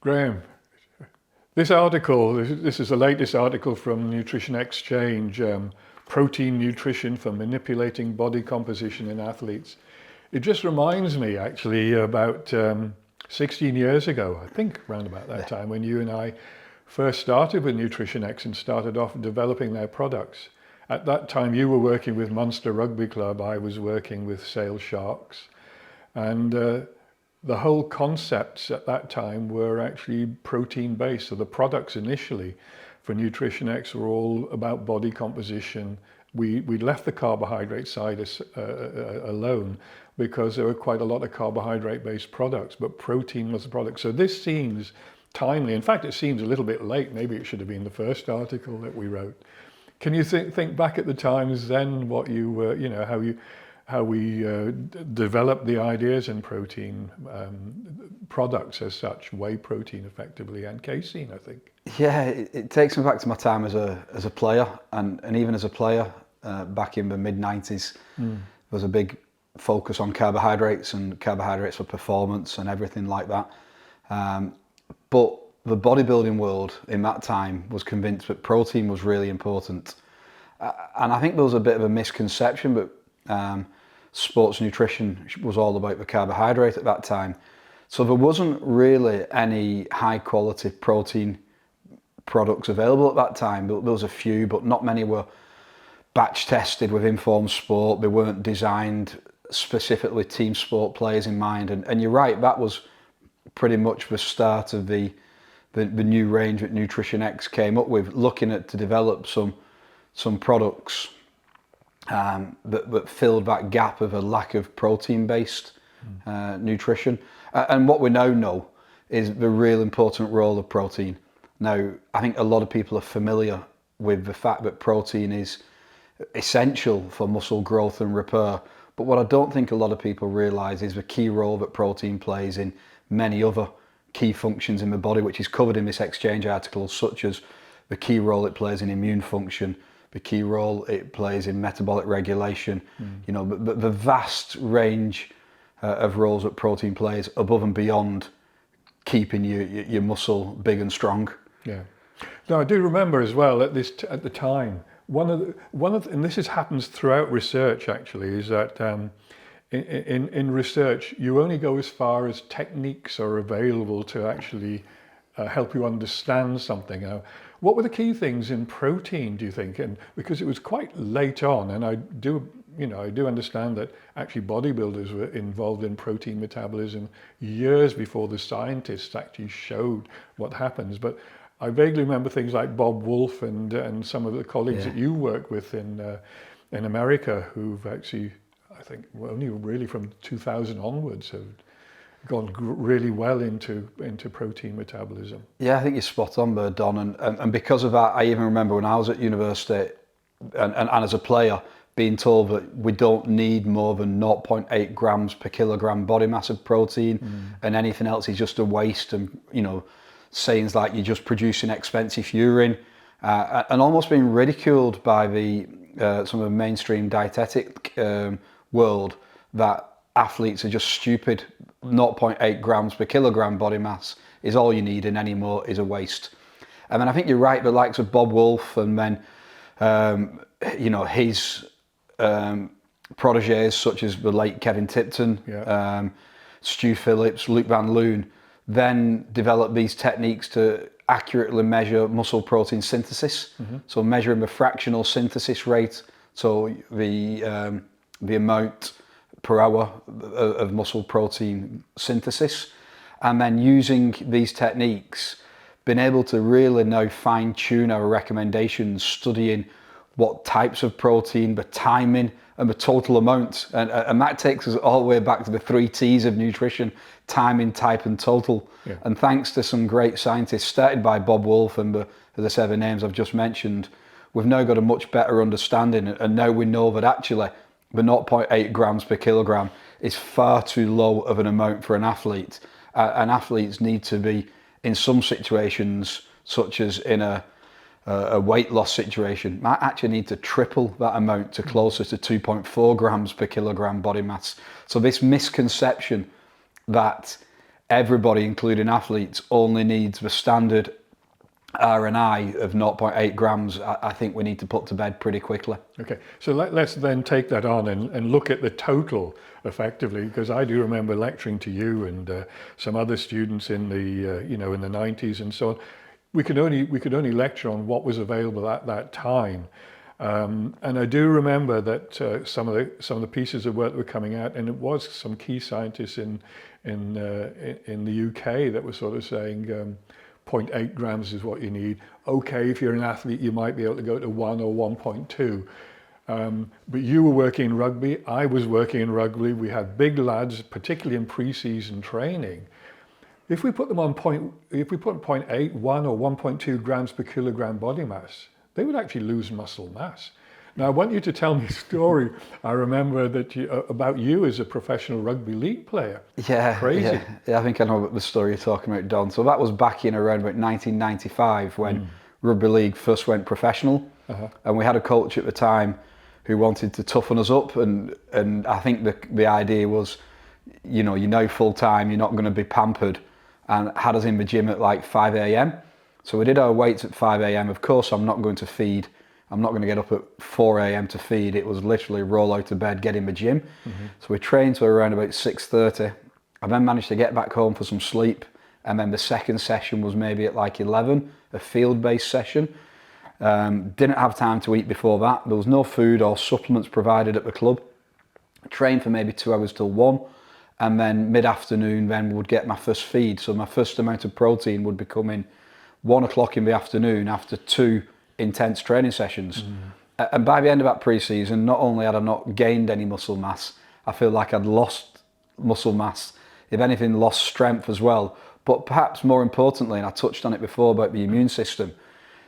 Graham, this is the latest article from Nutrition Exchange, protein nutrition for manipulating body composition in athletes. It just reminds me actually about 16 years ago, I think around about that time, when you and I first started with Nutrition X and started off developing their products. At that time you were working with Munster Rugby Club, I was working with Sale Sharks, and the whole concepts at that time were actually protein based. So the products initially for Nutrition X were all about body composition. We left the carbohydrate side alone because there were quite a lot of carbohydrate based products, but protein was the product. So this seems timely. In fact, it seems a little bit late. Maybe it should have been the first article that we wrote. Can you think back at the times then, what you were, how we developed the ideas in protein products as such, whey protein effectively, and casein, I think. Yeah, it takes me back to my time as a player, and even as a player back in the mid-90s, there was a big focus on carbohydrates and carbohydrates for performance and everything like that. But the bodybuilding world in that time was convinced that protein was really important. And I think there was a bit of a misconception, but sports nutrition was all about the carbohydrate at that time. So there wasn't really any high quality protein products available at that time. There was a few, but not many were batch tested with Informed Sport. They weren't designed specifically team sport players in mind. And you're right, that was pretty much the start of the new range that Nutrition X came up with, looking at to develop some products that filled that gap of a lack of protein-based nutrition. And what we now know is the real important role of protein. Now, I think a lot of people are familiar with the fact that protein is essential for muscle growth and repair. But what I don't think a lot of people realise is the key role that protein plays in many other key functions in the body, which is covered in this exchange article, such as the key role it plays in immune function, the key role it plays in metabolic regulation, the vast range of roles that protein plays above and beyond keeping your muscle big and strong. Yeah. Now I do remember as well at the time, one of and this happens throughout research actually, is that in research you only go as far as techniques are available to actually help you understand something. What were the key things in protein, do you think? And because it was quite late on, and I do understand that actually bodybuilders were involved in protein metabolism years before the scientists actually showed what happens. But I vaguely remember things like Bob Wolf and some of the colleagues that you work with in America, who've actually, I think, only really from 2000 onwards have gone really well into protein metabolism. Yeah, I think you're spot on there, Don. And because of that, I even remember when I was at university and as a player being told that we don't need more than 0.8 grams per kilogram body mass of protein, and anything else is just a waste, and sayings like you're just producing expensive urine, and almost being ridiculed by some of the mainstream dietetic world that athletes are just stupid. 0.8 grams per kilogram body mass is all you need, and any more is a waste. And then I think you're right, the likes of Bob Wolf and then his proteges such as the late Kevin Tipton, Stu Phillips, Luke Van Loon, then developed these techniques to accurately measure muscle protein synthesis. So measuring the fractional synthesis rate, so the amount per hour of muscle protein synthesis, and then using these techniques, been able to really now fine tune our recommendations, studying what types of protein, the timing and the total amount, and that takes us all the way back to the 3 T's of nutrition: timing, type and total. And thanks to some great scientists started by Bob Wolf and as I said, the names I've just mentioned, we've now got a much better understanding, and now we know that actually the 0.8 grams per kilogram is far too low of an amount for an athlete. And athletes need to be, in some situations, such as in a weight loss situation, might actually need to triple that amount to closer to 2.4 grams per kilogram body mass. So this misconception that everybody, including athletes, only needs the standard R&I of 0.8 grams, I think we need to put to bed pretty quickly. Okay, so let's then take that on and look at the total effectively, because I do remember lecturing to you and some other students in the in the 90s and so on. We could only lecture on what was available at that time, and I do remember that some of the pieces of work that were coming out, and it was some key scientists in the UK that were sort of saying 0.8 grams is what you need. Okay, if you're an athlete, you might be able to go to 1 or 1.2. But you were working in rugby, I was working in rugby. We had big lads, particularly in pre-season training. If we put them on 0.8, 1 or 1.2 grams per kilogram body mass, they would actually lose muscle mass. Now I want you to tell me a story. I remember that about you as a professional rugby league player. Yeah, crazy. Yeah, I think I know the story you're talking about, Don. So that was back in around about 1995 when rugby league first went professional, and we had a coach at the time who wanted to toughen us up, and I think the idea was, full time, you're not going to be pampered, and had us in the gym at like 5 a.m. So we did our weights at 5 a.m. Of course, I'm not going to feed. I'm not going to get up at 4 a.m. to feed. It was literally roll out of bed, get in the gym. So we trained to around about 6:30. I then managed to get back home for some sleep. And then the second session was maybe at like 11, a field-based session. Didn't have time to eat before that. There was no food or supplements provided at the club. Trained for maybe 2 hours till 1. And then mid-afternoon then would get my first feed. So my first amount of protein would be coming 1 o'clock in the afternoon after 2 intense training sessions. And by the end of that pre-season, not only had I not gained any muscle mass, I feel like I'd lost muscle mass, if anything lost strength as well. But perhaps more importantly, and I touched on it before about the immune system,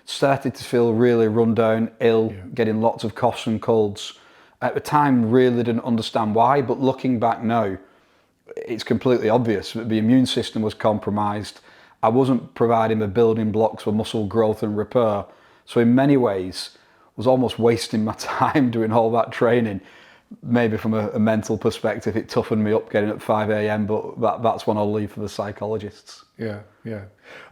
started to feel really run down, ill, getting lots of coughs and colds. At the time, really didn't understand why, but looking back now, it's completely obvious that the immune system was compromised. I wasn't providing the building blocks for muscle growth and repair. So in many ways, I was almost wasting my time doing all that training. Maybe from a mental perspective, it toughened me up getting at 5 a.m, but that's one I'll leave for the psychologists. Yeah.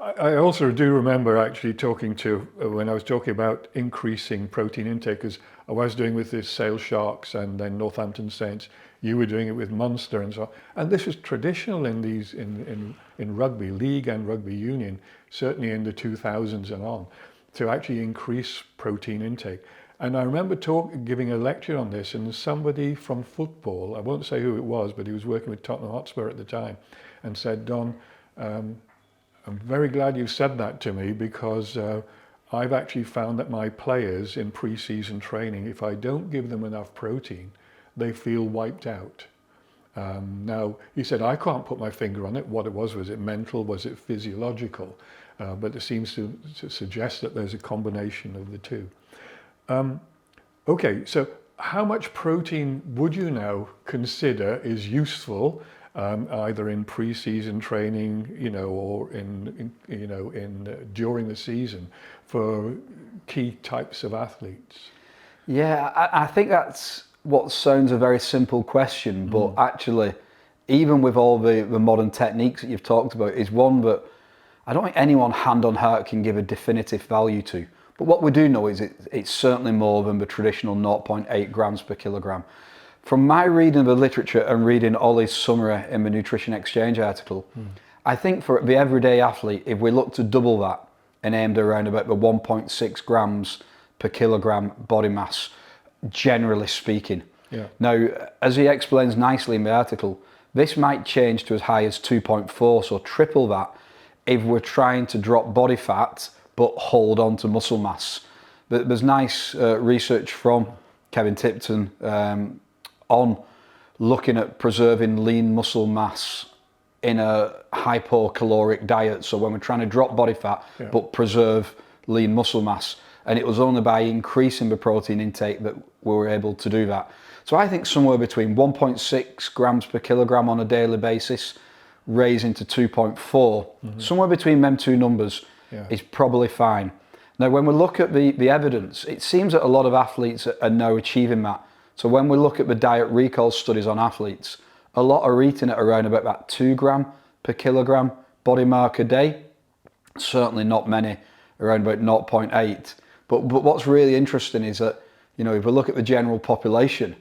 I also do remember actually talking to, when I was talking about increasing protein intake, because I was doing with the Sale Sharks and then Northampton Saints, you were doing it with Munster and so on. And this was traditional in in rugby league and rugby union, certainly in the 2000s and on, to actually increase protein intake. And I remember giving a lecture on this, and somebody from football, I won't say who it was, but he was working with Tottenham Hotspur at the time, and said, Don, I'm very glad you said that to me, because I've actually found that my players in pre-season training, if I don't give them enough protein, they feel wiped out. Now, he said, I can't put my finger on it. What it was it mental? Was it physiological? But it seems to suggest that there's a combination of the two. Okay, so how much protein would you now consider is useful, either in pre-season training, or during the season for key types of athletes? Yeah, I think that's what sounds a very simple question, but actually, even with all the modern techniques that you've talked about, is one that I don't think anyone hand on heart can give a definitive value to. But what we do know is it's certainly more than the traditional 0.8 grams per kilogram. From my reading of the literature and reading Ollie's summary in the Nutrition Exchange article, I think for the everyday athlete, if we look to double that and aimed around about the 1.6 grams per kilogram body mass, generally speaking. Yeah. Now, as he explains nicely in the article, this might change to as high as 2.4, so triple that, if we're trying to drop body fat but hold on to muscle mass. There's nice research from Kevin Tipton on looking at preserving lean muscle mass in a hypocaloric diet. So when we're trying to drop body fat but preserve lean muscle mass, and it was only by increasing the protein intake that we were able to do that. So I think somewhere between 1.6 grams per kilogram on a daily basis, raising to 2.4, somewhere between them two numbers is probably fine. Now, when we look at the evidence, it seems that a lot of athletes are now achieving that. So when we look at the diet recall studies on athletes, a lot are eating at around about that 2 gram per kilogram body mark a day. Certainly not many, around about 0.8. But what's really interesting is that, you know, if we look at the general population,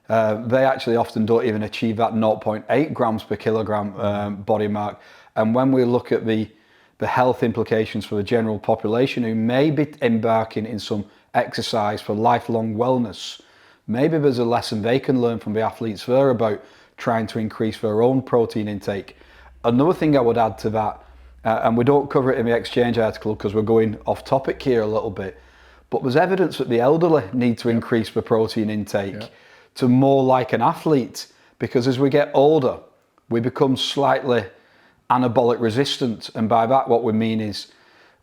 they actually often don't even achieve that 0.8 grams per kilogram body mark. And when we look at the health implications for the general population who may be embarking in some exercise for lifelong wellness, maybe there's a lesson they can learn from the athletes there about trying to increase their own protein intake. Another thing I would add to that, and we don't cover it in the Exchange article because we're going off topic here a little bit, but there's evidence that the elderly need to increase the protein intake to more like an athlete, because as we get older, we become slightly anabolic resistant. And by that, what we mean is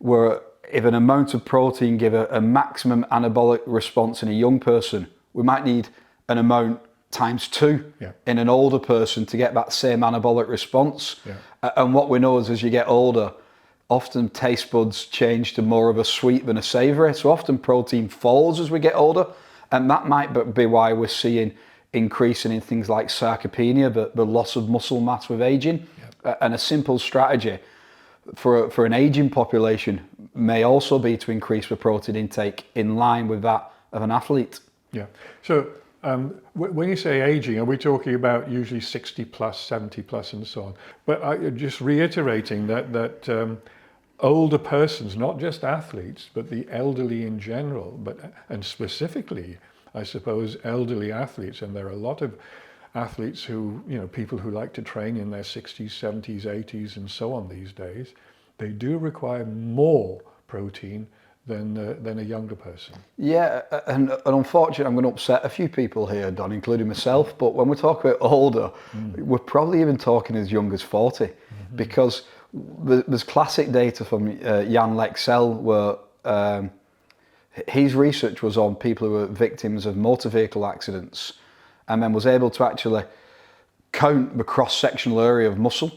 if an amount of protein give a maximum anabolic response in a young person, we might need an amount times 2 in an older person to get that same anabolic response. And what we know is as you get older, often taste buds change to more of a sweet than a savoury. So often protein falls as we get older. And that might be why we're seeing increasing in things like sarcopenia, the loss of muscle mass with aging. And a simple strategy for an aging population may also be to increase the protein intake in line with that of an athlete. Yeah. So when you say aging, are we talking about usually 60 plus, 70 plus and so on? But just reiterating that older persons, not just athletes, but the elderly in general, and specifically, I suppose, elderly athletes, and there are a lot of athletes who, you know, people who like to train in their 60s, 70s, 80s and so on these days, they do require more protein than a younger person. Yeah, and unfortunately I'm going to upset a few people here, Don, including myself, but when we talk about older, we're probably even talking as young as 40, because there's classic data from Jan Lexell where his research was on people who were victims of motor vehicle accidents, and then was able to actually count the cross-sectional area of muscle.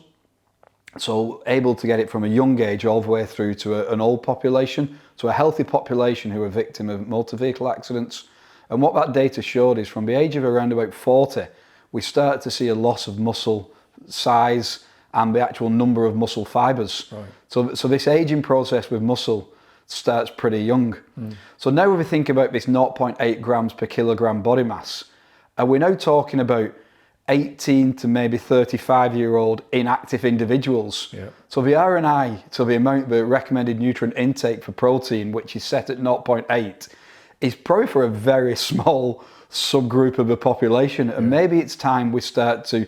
So able to get it from a young age all the way through to an old population, so a healthy population who are victim of motor vehicle accidents. And what that data showed is from the age of around about 40, we start to see a loss of muscle size and the actual number of muscle fibers. Right. So this aging process with muscle starts pretty young. So now if we think about this 0.8 grams per kilogram body mass, are we now talking about 18 to maybe 35-year-old inactive individuals? So the RNI, so the amount, the recommended nutrient intake for protein, which is set at 0.8, is probably for a very small subgroup of the population. And maybe it's time we start to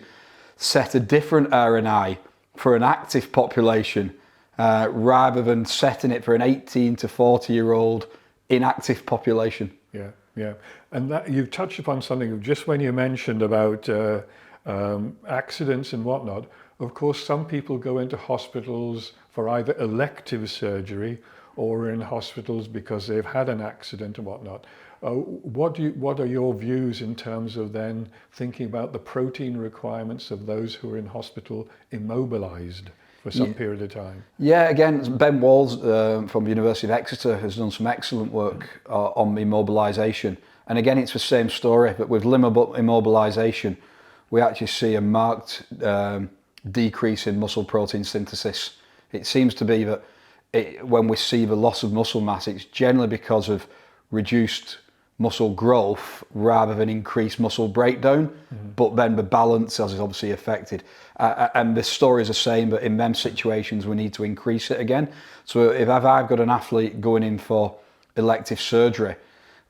set a different RNI for an active population, rather than setting it for an 18 to 40-year-old inactive population. Yeah, and that you've touched upon something just when you mentioned about accidents and whatnot. Of course, some people go into hospitals for either elective surgery or in hospitals because they've had an accident and whatnot. What are your views in terms of then thinking about the protein requirements of those who are in hospital immobilized for some period of time? Yeah, again, Ben Walls from the University of Exeter has done some excellent work on immobilization. And again, it's the same story, but with immobilization, we actually see a marked decrease in muscle protein synthesis. It seems to be that when we see the loss of muscle mass, it's generally because of reduced muscle growth rather than increased muscle breakdown, but then the balance is obviously affected. And the story is the same, but in them situations we need to increase it again. So if I've got an athlete going in for elective surgery,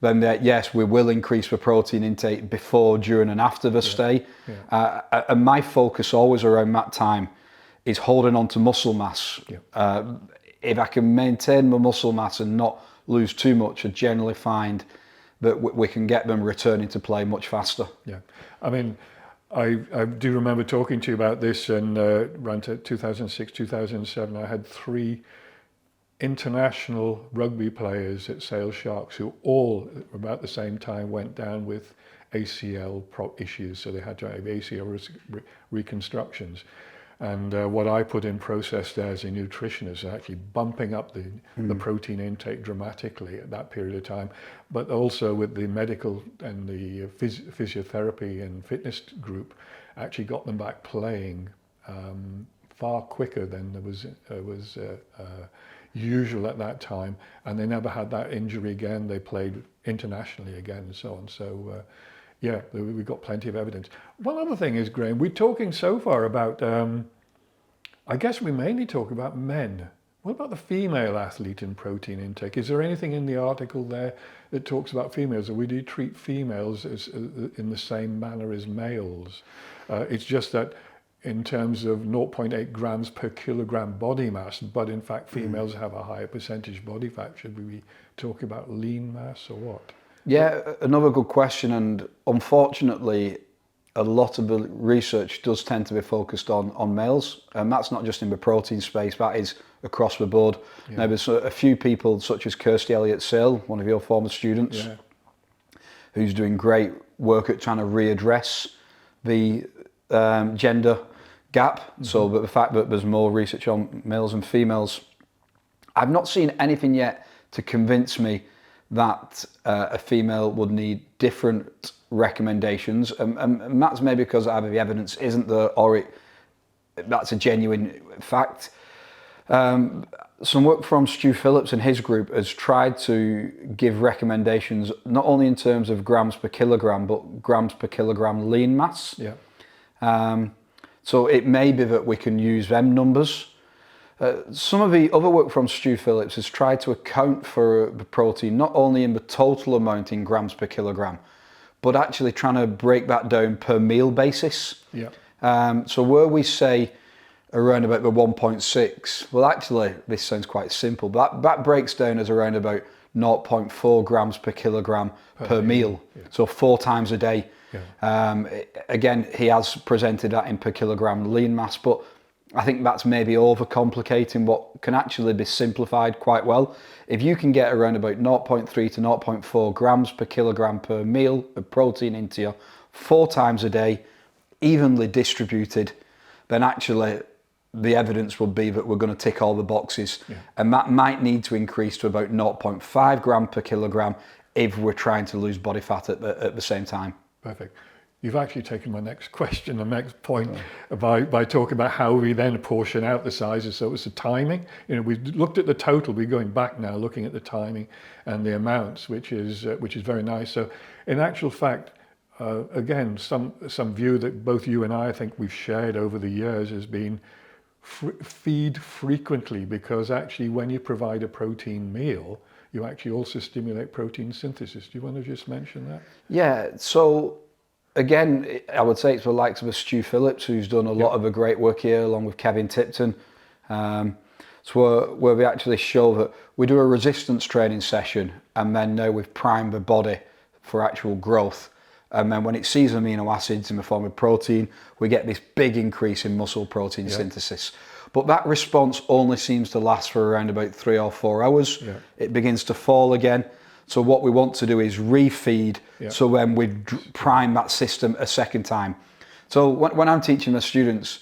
then yes, we will increase the protein intake before, during and after the stay. And my focus always around that time is holding on to muscle mass. If I can maintain my muscle mass and not lose too much, I generally find that we can get them returning to play much faster. Yeah, I mean, I do remember talking to you about this in around 2006, 2007. I had 3 international rugby players at Sale Sharks who all about the same time went down with ACL issues, so they had to have ACL reconstructions. And what I put in process there as a nutritionist is actually bumping up the protein intake dramatically at that period of time, but also with the medical and the physiotherapy and fitness group, actually got them back playing far quicker than there was usual at that time, and they never had that injury again. They played internationally again and so on. So yeah, we've got plenty of evidence. One other thing is, Graham, we're talking so far about, I guess we mainly talk about men. What about the female athlete in protein intake? Is there anything in the article there that talks about females, or we do treat females as in the same manner as males? It's just that in terms of 0.8 grams per kilogram body mass, but in fact females have a higher percentage body fat. Should we be talking about lean mass or what? Yeah, another good question, and unfortunately a lot of the research does tend to be focused on males, and that's not just in the protein space, that is across the board. Yeah. Now there's a few people such as Kirsty Elliott-Sale, one of your former students, yeah, who's doing great work at trying to readdress the gender gap. Mm-hmm. So but the fact that there's more research on males and females, I've not seen anything yet to convince me that a female would need different recommendations, and that's maybe because either the evidence isn't there or that's a genuine fact. Some work from Stu Phillips and his group has tried to give recommendations not only in terms of grams per kilogram but grams per kilogram lean mass. Yeah. So it may be that we can use them numbers. Some of the other work from Stu Phillips has tried to account for the protein not only in the total amount in grams per kilogram, but actually trying to break that down per meal basis. Yeah. So where we say around about the 1.6, well actually this sounds quite simple, but that breaks down as around about 0.4 grams per kilogram per meal. Yeah. So 4 times a day. Yeah. Again, he has presented that in per kilogram lean mass, but I think that's maybe overcomplicating what can actually be simplified quite well. If you can get around about 0.3 to 0.4 grams per kilogram per meal of protein into you 4 times a day, evenly distributed, then actually the evidence will be that we're going to tick all the boxes. Yeah. And that might need to increase to about 0.5 gram per kilogram if we're trying to lose body fat at the same time. Perfect. You've actually taken my next question, the next point, by talking about how we then apportion out the sizes. So it's the timing. You know, we've looked at the total. We're going back now, looking at the timing and the amounts, which is very nice. So in actual fact, again, some view that both you and I think we've shared over the years has been feed frequently, because actually when you provide a protein meal, you actually also stimulate protein synthesis. Do you want to just mention that? Yeah. So again, I would say it's the likes of Stu Phillips, who's done a lot of the great work here, along with Kevin Tipton. So where we actually show that we do a resistance training session, and then now we've primed the body for actual growth. And then when it sees amino acids in the form of protein, we get this big increase in muscle protein synthesis. But that response only seems to last for around about 3 or 4 hours. Yeah. It begins to fall again. So what we want to do is refeed, so then we prime that system a second time. So when I'm teaching my students,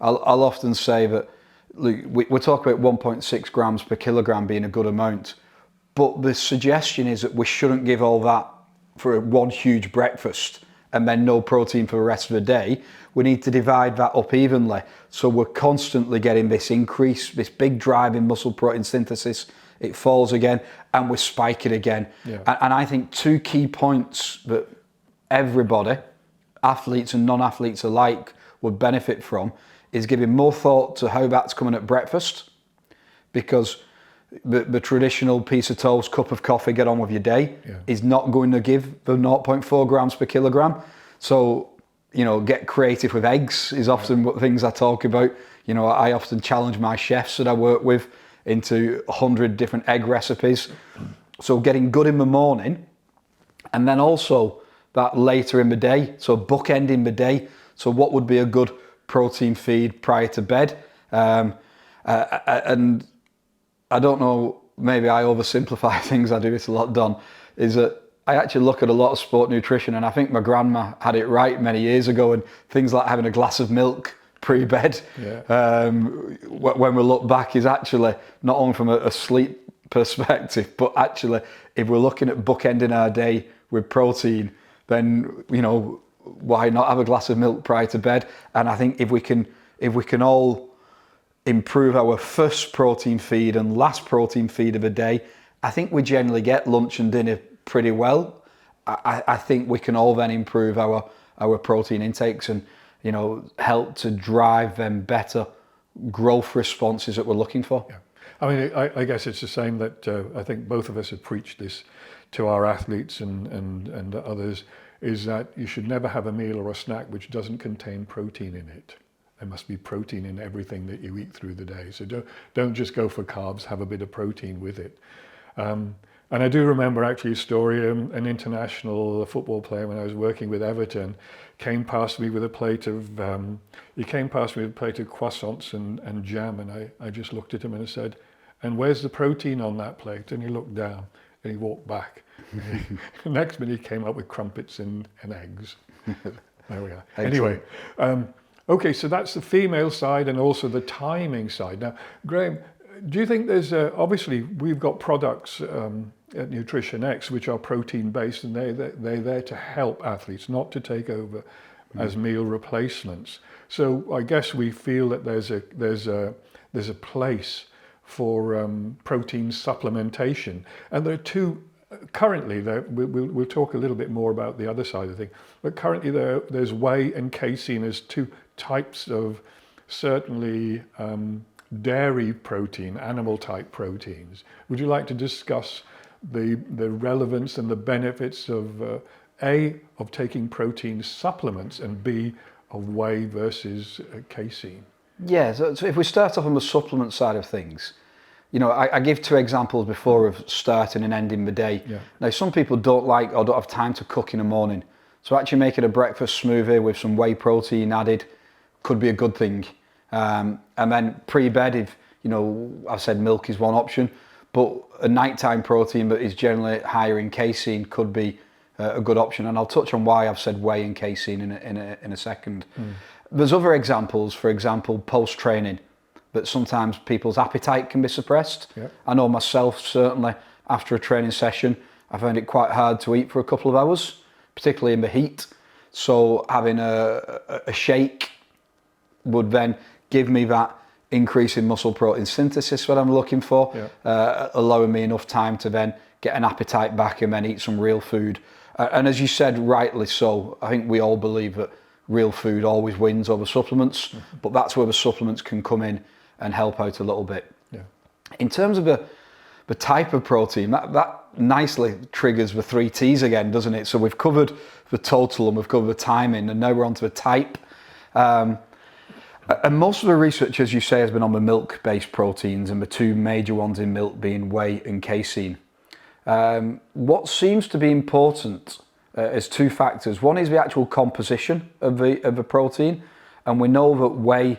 I'll often say that, look, we talk about 1.6 grams per kilogram being a good amount, but the suggestion is that we shouldn't give all that for one huge breakfast and then no protein for the rest of the day. We need to divide that up evenly, so we're constantly getting this increase, this big drive in muscle protein synthesis. It falls again and we spike it again. Yeah. And I think 2 key points that everybody, athletes and non-athletes alike, would benefit from is giving more thought to how that's coming at breakfast, because the traditional piece of toast, cup of coffee, get on with your day is not going to give the 0.4 grams per kilogram. So, you know, get creative with eggs is often what things I talk about. You know, I often challenge my chefs that I work with into 100 different egg recipes. So getting good in the morning, and then also that later in the day, so bookending the day. So what would be a good protein feed prior to bed? And I don't know, maybe I oversimplify things, I do this a lot, Don, is that I actually look at a lot of sport nutrition, and I think my grandma had it right many years ago, and things like having a glass of milk pre-bed, when we look back, is actually not only from a sleep perspective, but actually if we're looking at bookending our day with protein, then, you know, why not have a glass of milk prior to bed? And I think if we can all improve our first protein feed and last protein feed of a day, I think we generally get lunch and dinner pretty well. I think we can all then improve our protein intakes and, you know, help to drive them better growth responses that we're looking for. Yeah. I mean, I guess it's the same that I think both of us have preached this to our athletes and others, is that you should never have a meal or a snack which doesn't contain protein in it. There must be protein in everything that you eat through the day. So don't just go for carbs, have a bit of protein with it. And I do remember actually a story, an international football player when I was working with Everton came past me with a plate of, croissants and jam, and I just looked at him and I said, "And where's the protein on that plate?" And he looked down and he walked back. The next minute he came up with crumpets and eggs. There we are. Anyway, okay, so that's the female side and also the timing side. Now, Graham, do you think there's obviously we've got products at Nutrition X which are protein based, and they're there to help athletes, not to take over as meal replacements. So I guess we feel that there's a place for protein supplementation, and there are two. Currently, we'll talk a little bit more about the other side of the thing, but currently there's whey and casein as two types of certainly dairy protein, animal type proteins. Would you like to discuss the relevance and the benefits of A, of taking protein supplements, and B, of whey versus casein? Yeah, so if we start off on the supplement side of things, you know, I give two examples before of starting and ending the day. Yeah. Now, some people don't like or don't have time to cook in the morning. So actually making a breakfast smoothie with some whey protein added could be a good thing. And then pre-bed, if, you know, I've said milk is one option, but a nighttime protein that is generally higher in casein could be a good option. And I'll touch on why I've said whey and casein in a second. There's other examples, for example, post-training, that sometimes people's appetite can be suppressed. Yep. I know myself, certainly, after a training session, I found it quite hard to eat for a couple of hours, particularly in the heat. So having a shake would then give me that increase in muscle protein synthesis that I'm looking for, allowing me enough time to then get an appetite back and then eat some real food. And as you said, rightly so, I think we all believe that real food always wins over supplements, but that's where the supplements can come in and help out a little bit. Yeah. In terms of the type of protein, that nicely triggers the 3 T's again, doesn't it? So we've covered the total and we've covered the timing, and now we're on to the type. And most of the research, as you say, has been on the milk-based proteins, and the two major ones in milk being whey and casein. What seems to be important is 2 factors. One is the actual composition of the protein, and we know that whey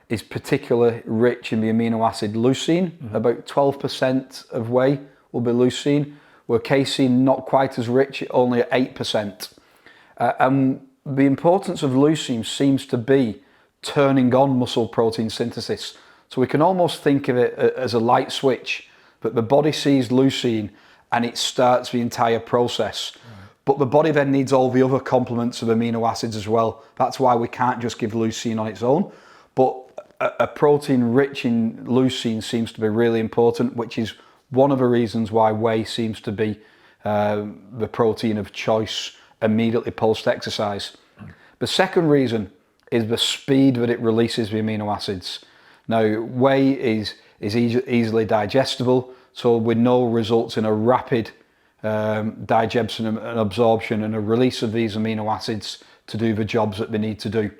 is particularly rich in the amino acid leucine. About 12% of whey will be leucine, where casein not quite as rich, only at 8%. And the importance of leucine seems to be turning on muscle protein synthesis. So we can almost think of it as a light switch, that the body sees leucine and it starts the entire process. But the body then needs all the other complements of amino acids as well. That's why we can't just give leucine on its own. But a protein rich in leucine seems to be really important, which is one of the reasons why whey seems to be the protein of choice immediately post-exercise. The second reason is the speed that it releases the amino acids. Now, whey is easily digestible, so we know results in a rapid digestion and absorption and a release of these amino acids to do the jobs that they need to do.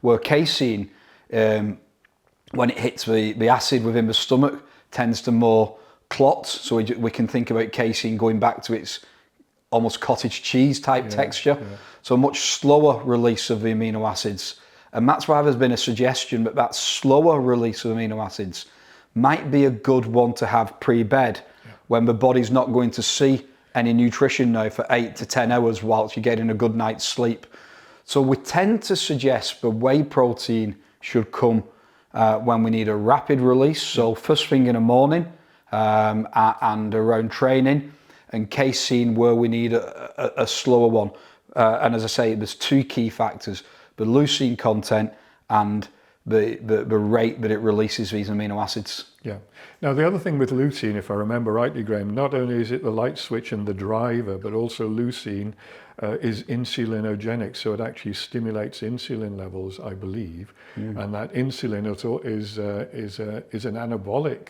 Where casein, when it hits the acid within the stomach, tends to more clot. So we can think about casein going back to its almost cottage cheese type texture. So a much slower release of the amino acids. And that's why there's been a suggestion that slower release of amino acids might be a good one to have pre-bed, when the body's not going to see any nutrition now for 8 to 10 hours whilst you're getting a good night's sleep. So we tend to suggest the whey protein should come when we need a rapid release, so first thing in the morning and around training, and casein where we need a slower one. And as I say, there's 2 key factors: the leucine content and the rate that it releases these amino acids. Yeah. Now, the other thing with leucine, if I remember rightly, Graham, not only is it the light switch and the driver, but also leucine is insulinogenic, so it actually stimulates insulin levels, I believe, and that insulin is an anabolic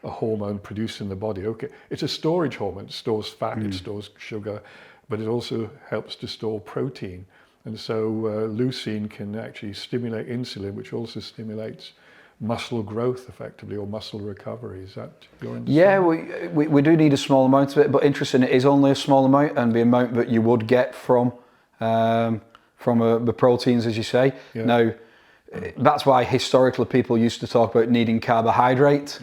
hormone produced in the body. Okay, it's a storage hormone. It stores fat, it stores sugar, but it also helps to store protein. And so leucine can actually stimulate insulin, which also stimulates muscle growth effectively, or muscle recovery. Is that your understanding? Yeah, we do need a small amount of it, but interesting, it is only a small amount, and the amount that you would get from the proteins, as you say. Yeah. Now, that's why historically people used to talk about needing carbohydrate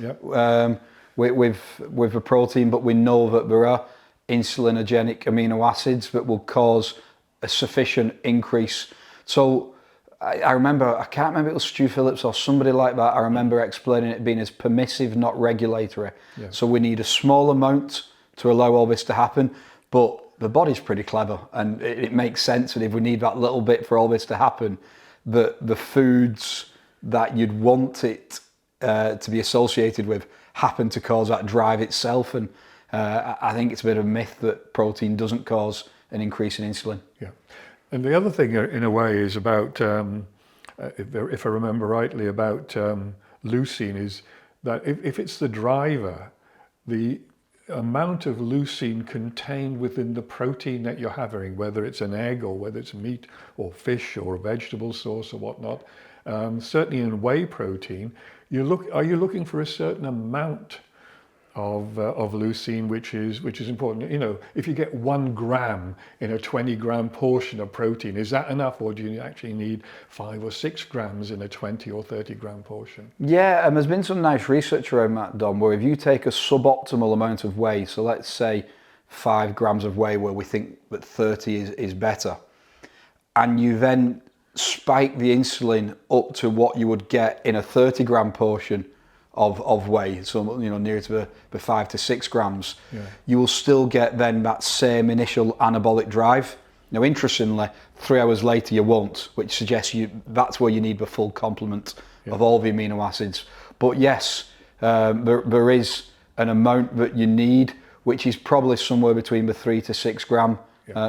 with the protein, but we know that there are insulinogenic amino acids that will cause a sufficient increase. So I remember, I can't remember if it was Stu Phillips or somebody like that, I remember explaining it being as permissive, not regulatory. Yeah. So we need a small amount to allow all this to happen, but the body's pretty clever, and it makes sense that if we need that little bit for all this to happen, the foods that you'd want it to be associated with happen to cause that drive itself. And I think it's a bit of a myth that protein doesn't cause an increase in insulin. Yeah. And the other thing in a way is about, if I remember rightly, about leucine is that if it's the driver, the amount of leucine contained within the protein that you're having, whether it's an egg or whether it's meat or fish or a vegetable source or whatnot, certainly in whey protein, are you looking for a certain amount of leucine, which is important? You know, if you get 1 gram in a 20-gram portion of protein, is that enough, or do you actually need 5 or 6 grams in a 20 or 30-gram portion? Yeah, and there's been some nice research around that, Dom, where if you take a suboptimal amount of whey, so let's say 5 grams of whey, where we think that 30 is better, and you then spike the insulin up to what you would get in a 30-gram portion of whey, so near to the 5 to 6 grams, you will still get then that same initial anabolic drive. Now, interestingly, 3 hours later you won't, which suggests that's where you need the full complement of all the amino acids. But yes, there is an amount that you need, which is probably somewhere between the 3 to 6 gram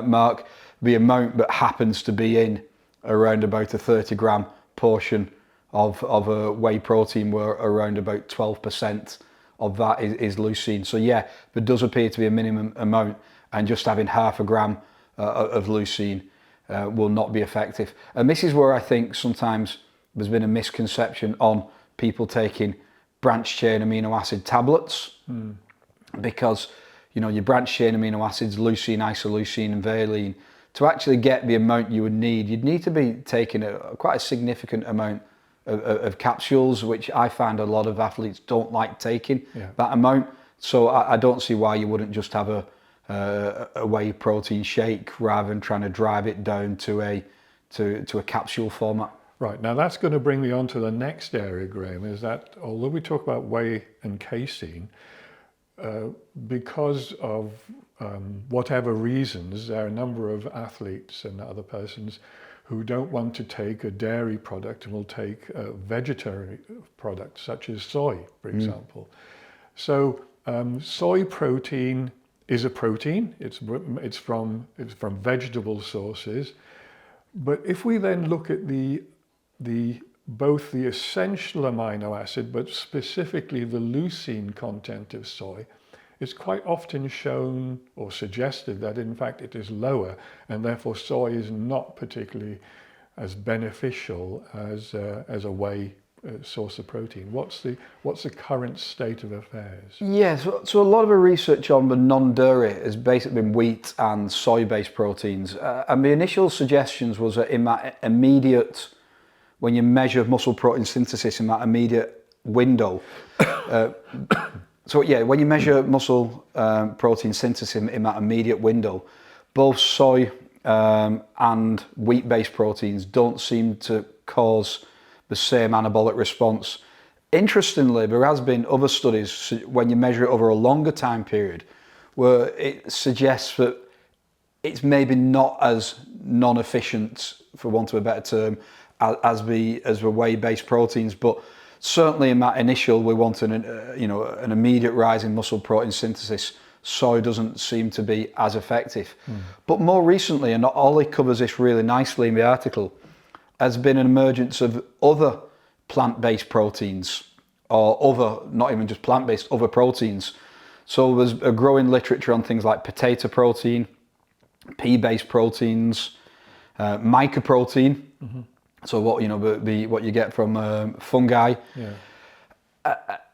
mark. The amount that happens to be in around about a 30-gram portion of a whey protein, where around about 12% of that is leucine. So yeah, there does appear to be a minimum amount, and just having half a gram of leucine will not be effective. And this is where I think sometimes there's been a misconception on people taking branched chain amino acid tablets, because your branched chain amino acids, leucine, isoleucine and valine, to actually get the amount you would need, you'd need to be taking quite a significant amount of capsules, which I find a lot of athletes don't like taking that amount. So I don't see why you wouldn't just have a whey protein shake rather than trying to drive it down to a capsule format. Right, now that's going to bring me on to the next area, Graham, is that although we talk about whey and casein, because of whatever reasons, there are a number of athletes and other persons who don't want to take a dairy product and will take a vegetarian product, such as soy, for example. So soy protein is a protein. It's from vegetable sources. But if we then look at both the essential amino acid, but specifically the leucine content of soy, it's quite often shown or suggested that in fact it is lower, and therefore soy is not particularly as beneficial as a whey source of protein. What's the current state of affairs? Yeah, so a lot of the research on the non-dairy has basically been wheat and soy-based proteins, and the initial suggestions was that in that immediate, when you measure muscle protein synthesis in that immediate window. So yeah, when you measure muscle protein synthesis in that immediate window, both soy and wheat-based proteins don't seem to cause the same anabolic response. Interestingly, there has been other studies when you measure it over a longer time period, where it suggests that it's maybe not as non-efficient, for want of a better term, as the whey-based proteins, but certainly in that initial, we want an immediate rise in muscle protein synthesis. Soy doesn't seem to be as effective. But more recently, and Ollie covers this really nicely in the article, has been an emergence of other plant-based proteins, or other, not even just plant-based, other proteins. So there's a growing literature on things like potato protein, pea-based proteins, mycoprotein. So what what you get from fungi.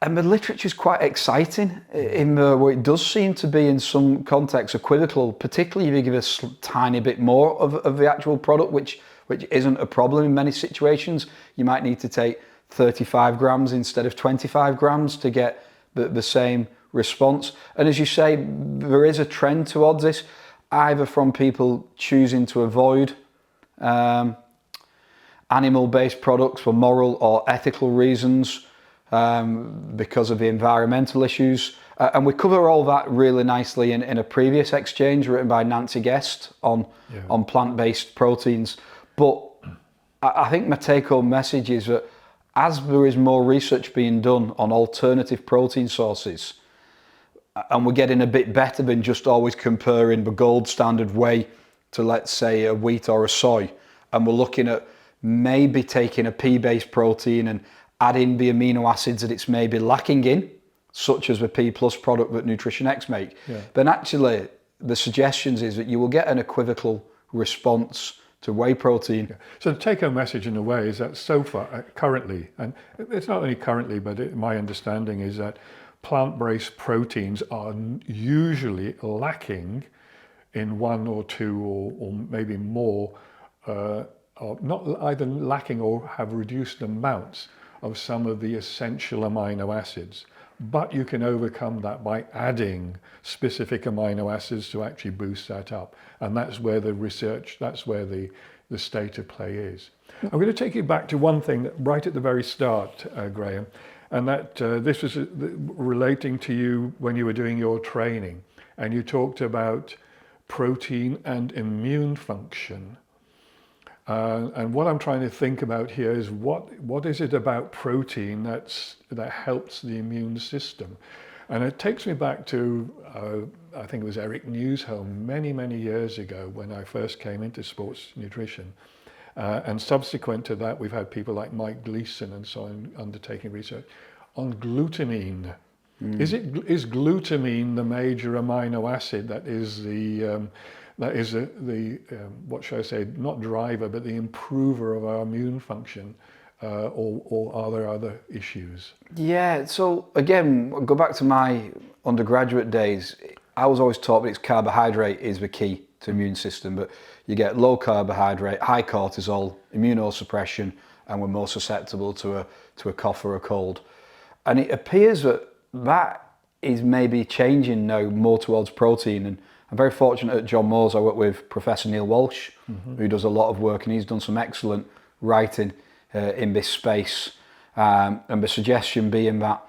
And the literature is quite exciting in where it does seem to be in some contexts equivocal, particularly if you give us a tiny bit more of the actual product, which isn't a problem in many situations. You might need to take 35 grams instead of 25 grams to get the same response. And as you say, there is a trend towards this, either from people choosing to avoid animal-based products for moral or ethical reasons, because of the environmental issues. And we cover all that really nicely in a previous exchange written by Nancy Guest on plant-based proteins. But I think my take-home message is that as there is more research being done on alternative protein sources, and we're getting a bit better than just always comparing the gold standard whey to, let's say, a wheat or a soy, and we're looking at maybe taking a pea-based protein and adding the amino acids that it's maybe lacking in, such as the P plus product that Nutrition X make, then actually the suggestions is that you will get an equivocal response to whey protein. So the take-home message in a way is that so far, currently, and it's not only currently, but my understanding is that plant-based proteins are usually lacking in one or two or maybe more, or not either lacking or have reduced amounts of some of the essential amino acids. But you can overcome that by adding specific amino acids to actually boost that up. And that's where the research, that's where the state of play is. I'm going to take you back to one thing right at the very start, Graham, and that this was relating to you when you were doing your training, and you talked about protein and immune function. And what I'm trying to think about here is what is it about protein that helps the immune system? And it takes me back to, I think it was Eric Newsholm many years ago when I first came into sports nutrition. And subsequent to that, we've had people like Mike Gleason and so on undertaking research on glutamine. Is glutamine the major amino acid that is the what should I say, not driver, but the improver of our immune function, or are there other issues? Yeah, so again, go back to my undergraduate days. I was always taught that it's carbohydrate is the key to immune system, but you get low carbohydrate, high cortisol, immunosuppression, and we're more susceptible to a cough or a cold. And it appears that is maybe changing now more towards protein. And I'm very fortunate at John Moores. I work with Professor Neil Walsh, who does a lot of work, and he's done some excellent writing in this space. And the suggestion being that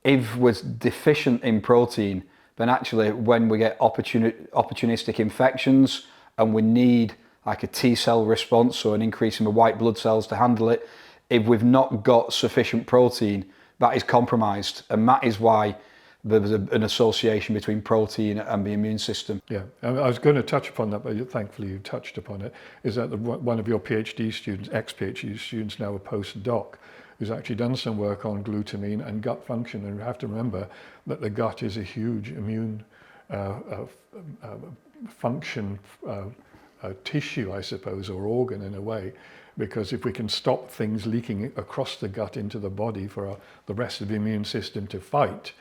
if we're deficient in protein, then actually when we get opportunistic infections and we need like a T cell response, so an increase in the white blood cells to handle it, if we've not got sufficient protein, that is compromised. And that is why there's an association between protein and the immune system. Yeah, I was going to touch upon that, but thankfully you touched upon it, is that one of your PhD students, ex-PhD students, now a postdoc, who's actually done some work on glutamine and gut function. And we have to remember that the gut is a huge immune function tissue, I suppose, or organ in a way, because if we can stop things leaking across the gut into the body for the rest of the immune system to fight,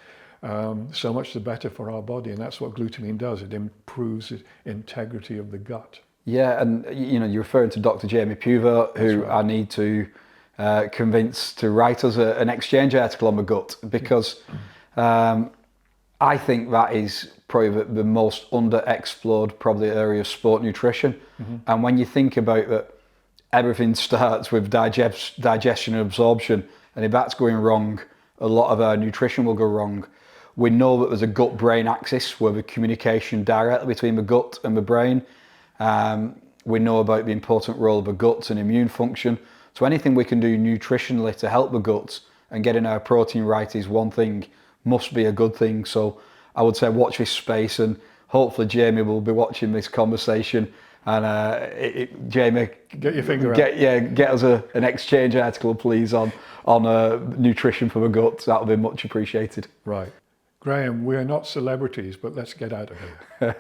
so much the better for our body. And that's what glutamine does. It improves the integrity of the gut. Yeah, and you're referring to Dr. Jamie Puver, who I need to convince to write us an exchange article on the gut, because I think that is probably the most underexplored probably area of sport nutrition. And when you think about that, everything starts with digestion and absorption, and if that's going wrong, a lot of our nutrition will go wrong. We know that there's a gut-brain axis where the communication directly between the gut and the brain. We know about the important role of the guts and immune function. So anything we can do nutritionally to help the guts and getting our protein right is one thing, must be a good thing. So I would say watch this space, and hopefully Jamie will be watching this conversation. And Jamie, get your finger out. Get us an exchange article, please, on nutrition for the guts. That would be much appreciated. Right. Graham, we're not celebrities, but let's get out of here.